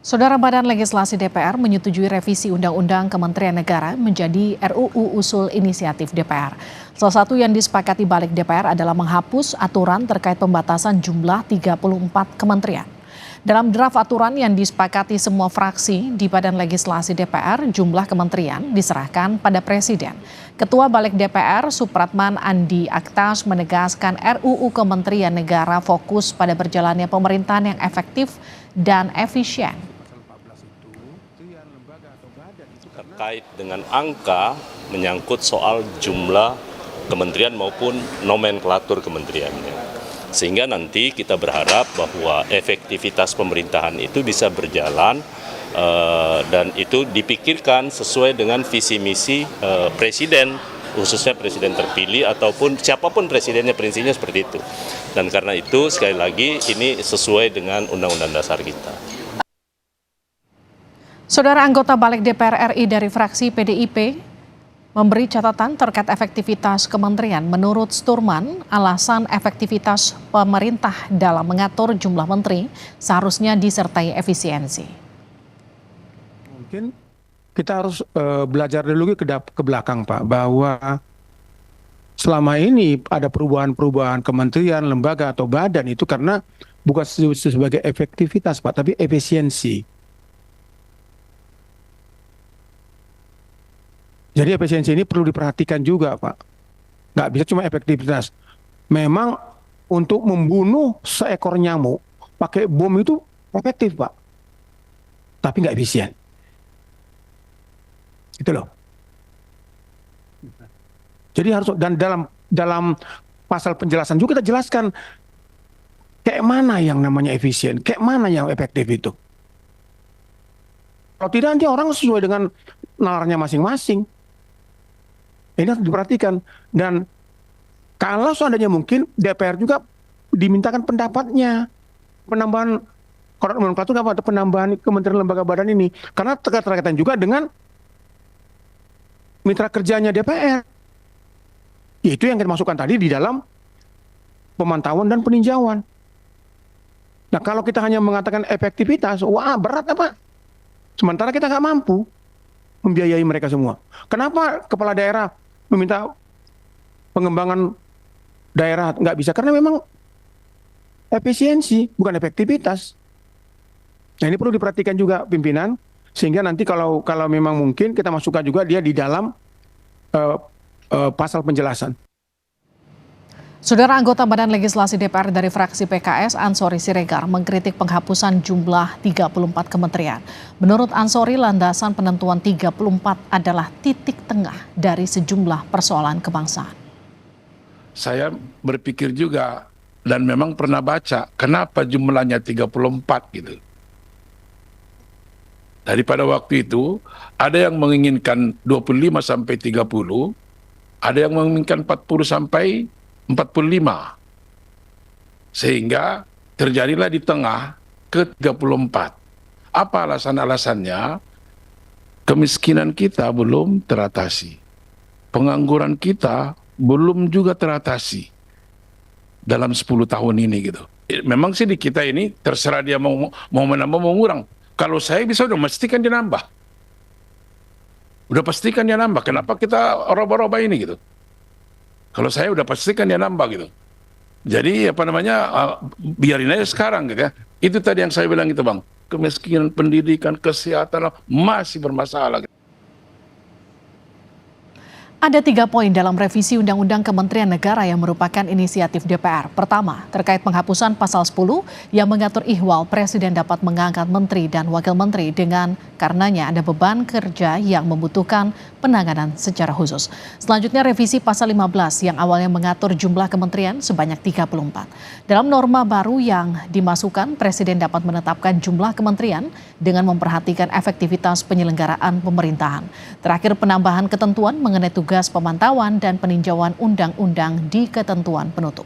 Saudara Badan Legislasi DPR menyetujui revisi Undang-Undang Kementerian Negara menjadi RUU Usul Inisiatif DPR. Salah satu yang disepakati balik DPR adalah menghapus aturan terkait pembatasan jumlah 34 kementerian. Dalam draft aturan yang disepakati semua fraksi di Badan Legislasi DPR, jumlah kementerian diserahkan pada Presiden. Ketua Balik DPR, Supratman Andi Aktas, menegaskan RUU Kementerian Negara fokus pada berjalannya pemerintahan yang efektif dan efisien. Terkait dengan angka menyangkut soal jumlah kementerian maupun nomenklatur kementeriannya. Sehingga nanti kita berharap bahwa efektivitas pemerintahan itu bisa berjalan dan itu dipikirkan sesuai dengan visi misi presiden, khususnya presiden terpilih ataupun siapapun presidennya, prinsipnya seperti itu. Dan karena itu sekali lagi ini sesuai dengan Undang-Undang Dasar kita. Saudara anggota Balik DPR RI dari fraksi PDIP memberi catatan terkait efektivitas kementerian. Menurut Sturman, alasan efektivitas pemerintah dalam mengatur jumlah menteri seharusnya disertai efisiensi. Mungkin kita harus belajar dulu ke belakang, Pak, bahwa selama ini ada perubahan-perubahan kementerian, lembaga atau badan itu karena bukan sebagai efektivitas, Pak, tapi efisiensi. Jadi efisiensi ini perlu diperhatikan juga, Pak. Nggak bisa cuma efektivitas. Memang untuk membunuh seekor nyamuk pakai bom itu efektif, Pak. Tapi nggak efisien. Itu loh. Jadi harus, dan dalam pasal penjelasan juga kita jelaskan kayak mana yang namanya efisien, kayak mana yang efektif itu. Kalau tidak nanti orang sesuai dengan nalarnya masing-masing. Ini harus diperhatikan. Dan kalau seandainya mungkin DPR juga dimintakan pendapatnya. Penambahan nomenklatur atau penambahan kementerian lembaga badan ini. Karena terkaitan juga dengan mitra kerjanya DPR. Itu yang kita masukkan tadi di dalam pemantauan dan peninjauan. Nah kalau kita hanya mengatakan efektivitas, wah berat apa? Sementara kita nggak mampu membiayai mereka semua. Kenapa kepala daerah meminta pengembangan daerah nggak bisa? Karena memang efisiensi, bukan efektivitas. Nah ini perlu diperhatikan juga pimpinan, sehingga nanti kalau memang mungkin kita masukkan juga dia di dalam pasal penjelasan. Saudara anggota Badan Legislasi DPR dari fraksi PKS, Ansori Siregar, mengkritik penghapusan jumlah 34 kementerian. Menurut Ansori, landasan penentuan 34 adalah titik tengah dari sejumlah persoalan kebangsaan. Saya berpikir juga dan memang pernah baca kenapa jumlahnya 34 gitu. Daripada waktu itu ada yang menginginkan 25 sampai 30, ada yang menginginkan 40 sampai 45. Sehingga terjadilah di tengah ke 34. Apa alasan-alasannya? Kemiskinan kita belum teratasi. Pengangguran kita belum juga teratasi dalam 10 tahun ini gitu. Memang sih di kita ini terserah dia mau menambah mau ngurang. Kalau saya bisa udah pastikan dia nambah. Udah pastikan dia nambah. Kenapa kita roba-roba ini gitu? Kalau saya udah pastikan dia nambah gitu. Jadi biarin aja sekarang gitu ya. Itu tadi yang saya bilang itu Bang. Kemiskinan, pendidikan, kesehatan masih bermasalah. Ada 3 poin dalam revisi Undang-Undang Kementerian Negara yang merupakan inisiatif DPR. Pertama, terkait penghapusan pasal 10 yang mengatur ihwal Presiden dapat mengangkat menteri dan wakil menteri dengan karenanya ada beban kerja yang membutuhkan penanganan secara khusus. Selanjutnya revisi pasal 15 yang awalnya mengatur jumlah kementerian sebanyak 34. Dalam norma baru yang dimasukkan, Presiden dapat menetapkan jumlah kementerian dengan memperhatikan efektivitas penyelenggaraan pemerintahan. Terakhir, penambahan ketentuan mengenai tugas pemantauan dan peninjauan undang-undang di ketentuan penutup.